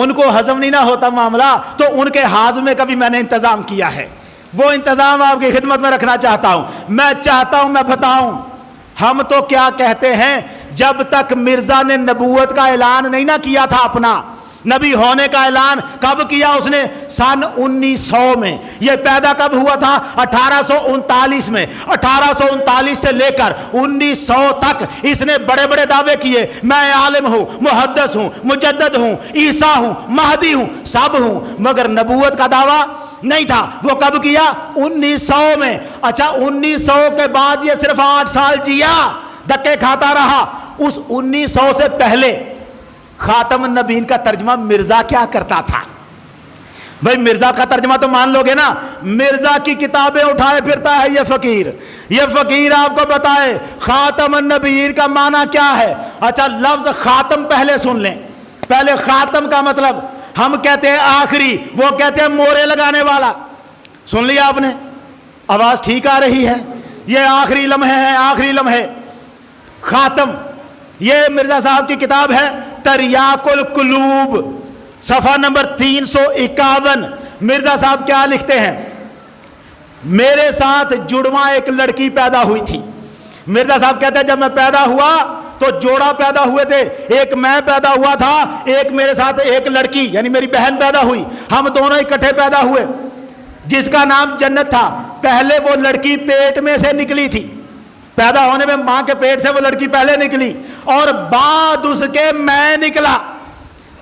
ان کو ہضم نہیں نہ ہوتا معاملہ تو ان کے ہاضمے کا بھی میں نے انتظام کیا ہے. وہ انتظام آپ کی خدمت میں رکھنا چاہتا ہوں. میں چاہتا ہوں میں بتاؤں ہم تو کیا کہتے ہیں, جب تک مرزا نے نبوت کا اعلان نہیں نہ کیا تھا, اپنا نبی ہونے کا اعلان کب کیا اس نے؟ سن 1900 میں. یہ پیدا کب ہوا تھا؟ 1839 میں. 1839 سے لے کر 1900 تک اس نے بڑے بڑے دعوے کیے, میں عالم ہوں, محدث ہوں, مجدد ہوں, عیسیٰ ہوں, مہدی ہوں, سب ہوں, مگر نبوت کا دعویٰ نہیں تھا. وہ کب کیا؟ 1900 میں. اچھا 1900 کے بعد یہ صرف 8 سال جیا, دھکے کھاتا رہا. اس 1900 سے پہلے خاتم النبیین کا ترجمہ مرزا کیا کرتا تھا؟ بھائی مرزا کا ترجمہ تو مان لو گے نا. مرزا کی کتابیں اٹھائے پھرتا ہے یہ فقیر. یہ فقیر آپ کو بتائے خاتم النبیین کا معنی کیا ہے. اچھا لفظ خاتم پہلے سن لیں. پہلے خاتم کا مطلب ہم کہتے ہیں آخری, وہ کہتے ہیں مورے لگانے والا. سن لیا آپ نے؟ آواز ٹھیک آ رہی ہے؟ یہ آخری لمحے ہیں, آخری لمحے. خاتم یہ مرزا صاحب کی کتاب ہے تریاق القلوب, صفحہ نمبر 351. مرزا صاحب کیا لکھتے ہیں؟ میرے ساتھ جڑواں ایک لڑکی پیدا ہوئی تھی. مرزا صاحب کہتے ہیں جب میں پیدا ہوا تو جوڑا پیدا ہوئے تھے, ایک میں پیدا ہوا تھا, ایک میرے ساتھ ایک لڑکی یعنی میری بہن پیدا ہوئی. ہم دونوں اکٹھے پیدا ہوئے جس کا نام جنت تھا. پہلے وہ لڑکی پیٹ میں سے نکلی تھی, پیدا ہونے میں ماں کے پیٹ سے وہ لڑکی پہلے نکلی اور بعد اس کے میں نکلا.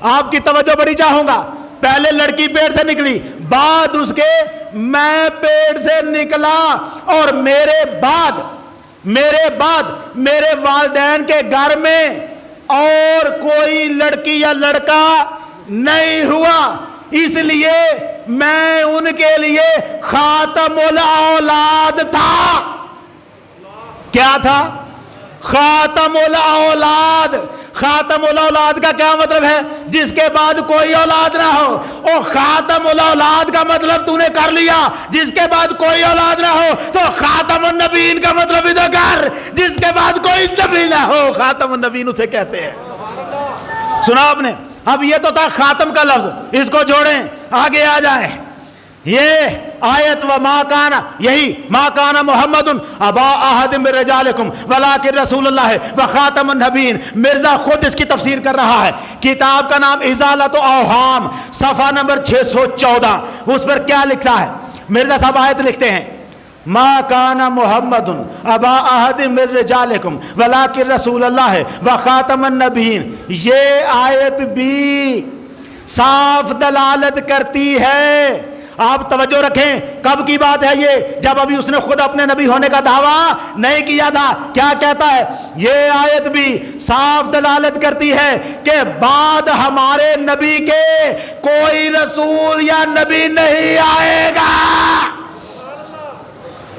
آپ کی توجہ بڑی چاہوں گا. پہلے لڑکی پیٹ سے نکلی, بعد اس کے میں پیٹ سے نکلا, اور میرے بعد میرے والدین کے گھر میں اور کوئی لڑکی یا لڑکا نہیں ہوا, اس لیے میں ان کے لیے خاتم الاولاد تھا. کیا تھا؟ خاتم الاولاد. خاتم الاولاد کا کیا مطلب ہے؟ جس کے بعد کوئی اولاد نہ ہو. اور خاتم الاولاد کا مطلب تو نے کر لیا, جس کے بعد کوئی اولاد نہ ہو. تو خاتم النبیین کا مطلب ادھر کر, جس کے بعد کوئی نبی نہ ہو. خاتم النبیین اسے کہتے ہیں. سنا آپ نے؟ اب یہ تو تھا خاتم کا لفظ, اس کو جوڑیں, آگے آ جائیں. یہ آیت و ما کانا, یہی ما کانا محمد ابا احد من رجالکم ولکن رسول اللہ و خاتم النبیین. مرزا خود اس کی تفسیر کر رہا ہے. کتاب کا نام ازالۃ اوہام, صفحہ نمبر 614. اس پر کیا لکھتا ہے مرزا صاحب؟ آیت لکھتے ہیں ما کانا محمد ابا احد من رجالکم ولکن رسول اللہ و خاتم النبیین. یہ آیت بھی صاف دلالت کرتی ہے. آپ توجہ رکھیں, کب کی بات ہے یہ؟ جب ابھی اس نے خود اپنے نبی ہونے کا دعویٰ نہیں کیا تھا. کیا کہتا ہے؟ یہ آیت بھی صاف دلالت کرتی ہے کہ بعد ہمارے نبی کے کوئی رسول یا نبی نہیں آئے گا.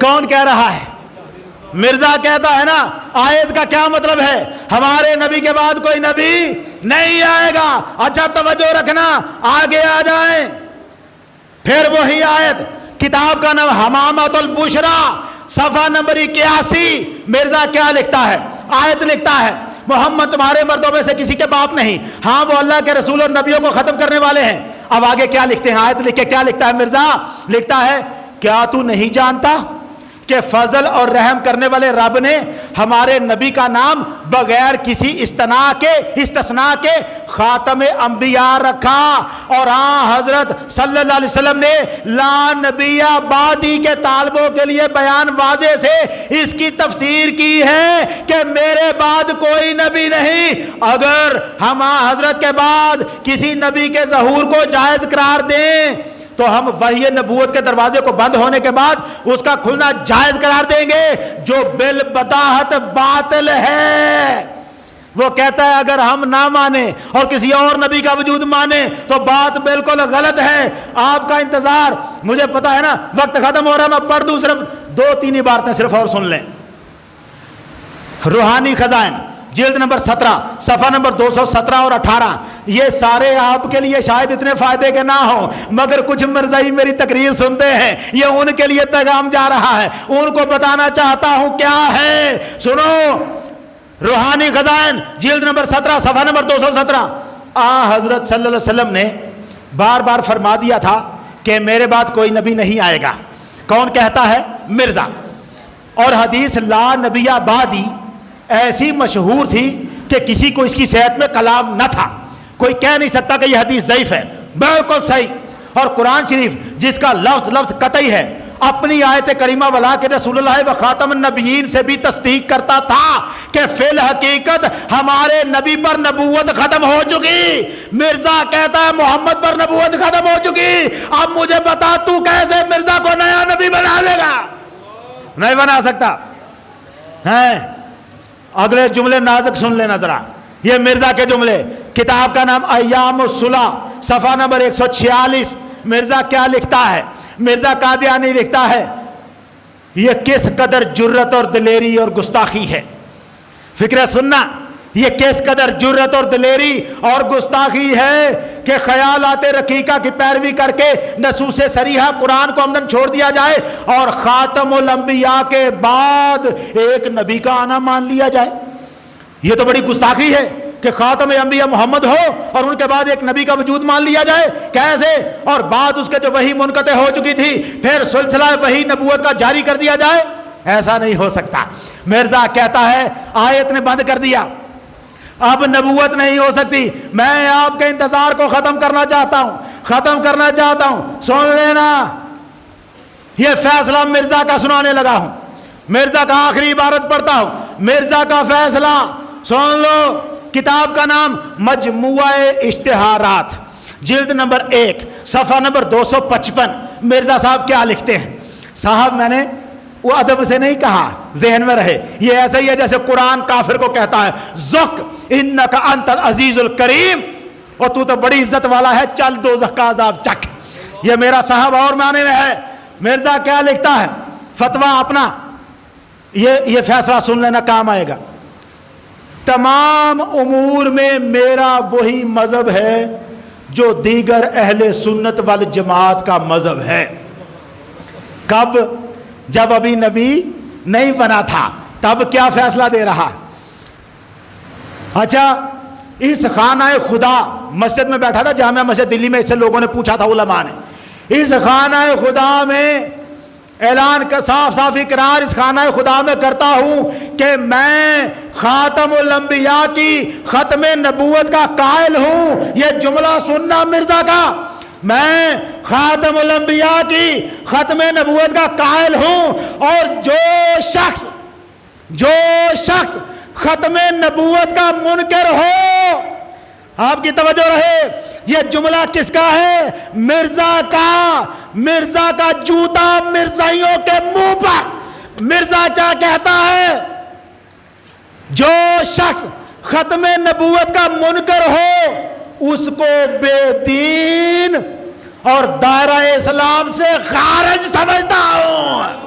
کون کہہ رہا ہے؟ مرزا کہتا ہے نا. آیت کا کیا مطلب ہے؟ ہمارے نبی کے بعد کوئی نبی نہیں آئے گا. اچھا توجہ رکھنا, آگے آ جائیں. پھر وہی آیت, کتاب کا نام حمامۃ البشرا, صفحہ نمبر 81. مرزا کیا لکھتا ہے؟ آیت لکھتا ہے محمد تمہارے مردوں میں سے کسی کے باپ نہیں, ہاں وہ اللہ کے رسول اور نبیوں کو ختم کرنے والے ہیں. اب آگے کیا لکھتے ہیں؟ آیت لکھ کے کیا لکھتا ہے مرزا؟ لکھتا ہے کیا تو نہیں جانتا کہ فضل اور رحم کرنے والے رب نے ہمارے نبی کا نام بغیر کسی استثناء کے خاتم انبیاء رکھا. اور ہاں حضرت صلی اللہ علیہ وسلم نے لا نبی بعدی کے طالبوں کے لیے بیان واضح سے اس کی تفسیر کی ہے کہ میرے بعد کوئی نبی نہیں. اگر ہم حضرت کے بعد کسی نبی کے ظہور کو جائز قرار دیں تو ہم وحی نبوت کے دروازے کو بند ہونے کے بعد اس کا کھلنا جائز قرار دیں گے, جو بالبداہت باطل ہے. وہ کہتا ہے اگر ہم نہ مانیں اور کسی اور نبی کا وجود مانیں تو بات بالکل غلط ہے. آپ کا انتظار, مجھے پتا ہے نا وقت ختم ہو رہا ہے, میں پڑھ دوں صرف 2-3 عبارتیں صرف اور سن لیں. روحانی خزائن جلد نمبر 17 صفحہ نمبر 217 اور 18. یہ سارے آپ کے لیے شاید اتنے فائدے کے نہ ہوں, مگر کچھ مرزائی میری تقریر سنتے ہیں, یہ ان کے لیے پیغام جا رہا ہے, ان کو بتانا چاہتا ہوں کیا ہے. سنو, روحانی خزائن جلد نمبر 17 صفحہ نمبر 217. حضرت صلی اللہ علیہ وسلم نے بار بار فرما دیا تھا کہ میرے بعد کوئی نبی نہیں آئے گا. کون کہتا ہے؟ مرزا. اور حدیث لا نبی بعدی ایسی مشہور تھی کہ کسی کو اس کی صحت میں کلام نہ تھا. کوئی کہہ نہیں سکتا کہ یہ حدیث ضعیف ہے. بالکل صحیح. اور قرآن شریف جس کا لفظ لفظ قطعی ہے اپنی آیت کریمہ ولا کہ رسول اللہ و خاتم النبیین سے بھی تصدیق کرتا تھا کہ فی الحقیقت ہمارے نبی پر نبوت ختم ہو چکی. مرزا کہتا ہے محمد پر نبوت ختم ہو چکی. اب مجھے بتا تو کیسے مرزا کو نیا نبی بنا لے گا؟ نہیں بنا سکتا. اگلے جملے نازک سن لینا ذرا. یہ مرزا کے جملے. کتاب کا نام ایام الصلح، صفحہ نمبر 146. مرزا کیا لکھتا ہے؟ مرزا قادیانی لکھتا ہے یہ کس قدر جرت اور دلیری اور گستاخی ہے. فکر سننا، یہ کس قدر جرت اور دلیری اور گستاخی ہے کہ خیالات رقیقہ کی پیروی کر کے نصوص صریحہ قرآن کو عمدن چھوڑ دیا جائے اور خاتم الانبیاء کے بعد ایک نبی کا آنا مان لیا جائے. یہ تو بڑی گستاخی ہے کہ خاتم انبیاء محمد ہو اور ان کے بعد ایک نبی کا وجود مان لیا جائے. کیسے؟ اور بعد اس کے جو وحی منقطع ہو چکی تھی پھر سلسلہ وحی نبوت کا جاری کر دیا جائے. ایسا نہیں ہو سکتا. مرزا کہتا ہے آیت نے بند کر دیا، اب نبوت نہیں ہو سکتی. میں آپ کے انتظار کو ختم کرنا چاہتا ہوں. سن لینا، یہ فیصلہ مرزا کا سنانے لگا ہوں. مرزا کا آخری عبارت پڑھتا ہوں. مرزا کا فیصلہ سن لو. کتاب کا نام مجموعہ اشتہارات، جلد نمبر 1، صفحہ نمبر 255. مرزا صاحب کیا لکھتے ہیں؟ صاحب میں نے وہ ادب سے نہیں کہا، ذہن میں رہے. یہ ایسا ہی ہے جیسے قرآن کافر کو کہتا ہے ذق انکا انت العزیز الکریم، اور تو بڑی عزت والا ہے، چل دوزخ کا عذاب چکھ. یہ میرا صاحب اور معنی میں ہے. مرزا کیا لکھتا ہے؟ فتویٰ اپنا. یہ فیصلہ سن لینا، کام آئے گا. تمام امور میں میرا وہی مذہب ہے جو دیگر اہل سنت والجماعت کا مذہب ہے. کب؟ جب ابھی نبی نہیں بنا تھا. تب کیا فیصلہ دے رہا؟ اچھا، اس خانہ خدا، مسجد میں بیٹھا تھا جامعہ مسجد دلی میں، اس سے لوگوں نے پوچھا تھا علماء نے. اس خانہ خدا میں اعلان کا صاف صاف اقرار اس خانہ خدا میں کرتا ہوں کہ میں خاتم الانبیاء کی ختم نبوت کا قائل ہوں. یہ جملہ سننا مرزا کا، میں خاتم الانبیاء کی ختم نبوت کا قائل ہوں. اور جو شخص ختم نبوت کا منکر ہو، آپ کی توجہ رہے، یہ جملہ کس کا ہے؟ مرزا کا. مرزا کا جوتا مرزائیوں کے منہ پر. مرزا کیا کہتا ہے؟ جو شخص ختم نبوت کا منکر ہو اس کو بے دین اور دائرہ اسلام سے خارج سمجھتا ہوں.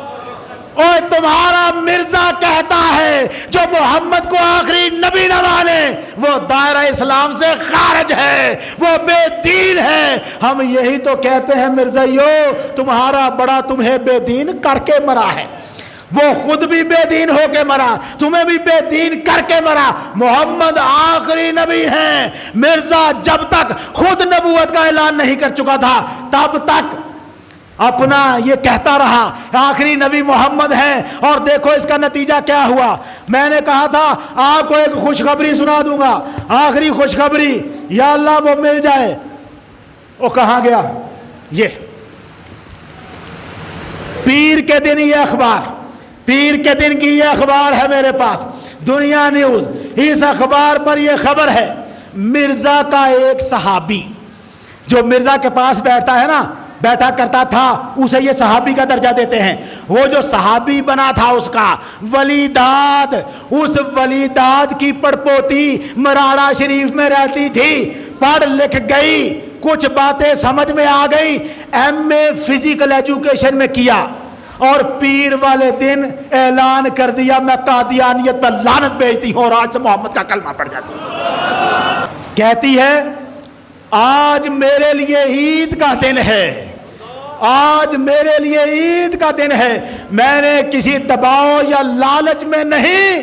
اور تمہارا مرزا کہتا ہے جو محمد کو آخری نبی نہ مانے وہ دائرہ اسلام سے خارج ہے، وہ بے دین ہے. ہم یہی تو کہتے ہیں مرزائیو، تمہارا بڑا تمہیں بے دین کر کے مرا ہے. وہ خود بھی بے دین ہو کے مرا، تمہیں بھی بے دین کر کے مرا. محمد آخری نبی ہیں. مرزا جب تک خود نبوت کا اعلان نہیں کر چکا تھا تب تک اپنا یہ کہتا رہا آخری نبی محمد ہیں. اور دیکھو اس کا نتیجہ کیا ہوا. میں نے کہا تھا آپ کو ایک خوشخبری سنا دوں گا، آخری خوشخبری، یا اللہ وہ مل جائے. وہ کہاں گیا؟ یہ پیر کے دن یہ اخبار، پیر کے دن کی یہ اخبار ہے میرے پاس، دنیا نیوز. اس اخبار پر یہ خبر ہے مرزا کا ایک صحابی جو مرزا کے پاس بیٹھتا ہے نا، بیٹھا کرتا تھا، اسے یہ صحابی کا درجہ دیتے ہیں. وہ جو صحابی بنا تھا اس کا ولیداد، اس ولیداد کی پڑپوتی مراڑا شریف میں رہتی تھی، پڑھ لکھ گئی، کچھ باتیں سمجھ میں آ گئی، ایم اے فزیکل ایجوکیشن میں کیا اور پیر والے دن اعلان کر دیا میں قادیانیت پر لعنت بھیجتی ہوں اور آج سے محمد کا کلمہ پڑھ جاتی ہوں. کہتی ہے آج میرے لیے عید کا دن ہے، آج میرے لیے عید کا دن ہے. میں نے کسی دباؤ یا لالچ میں نہیں،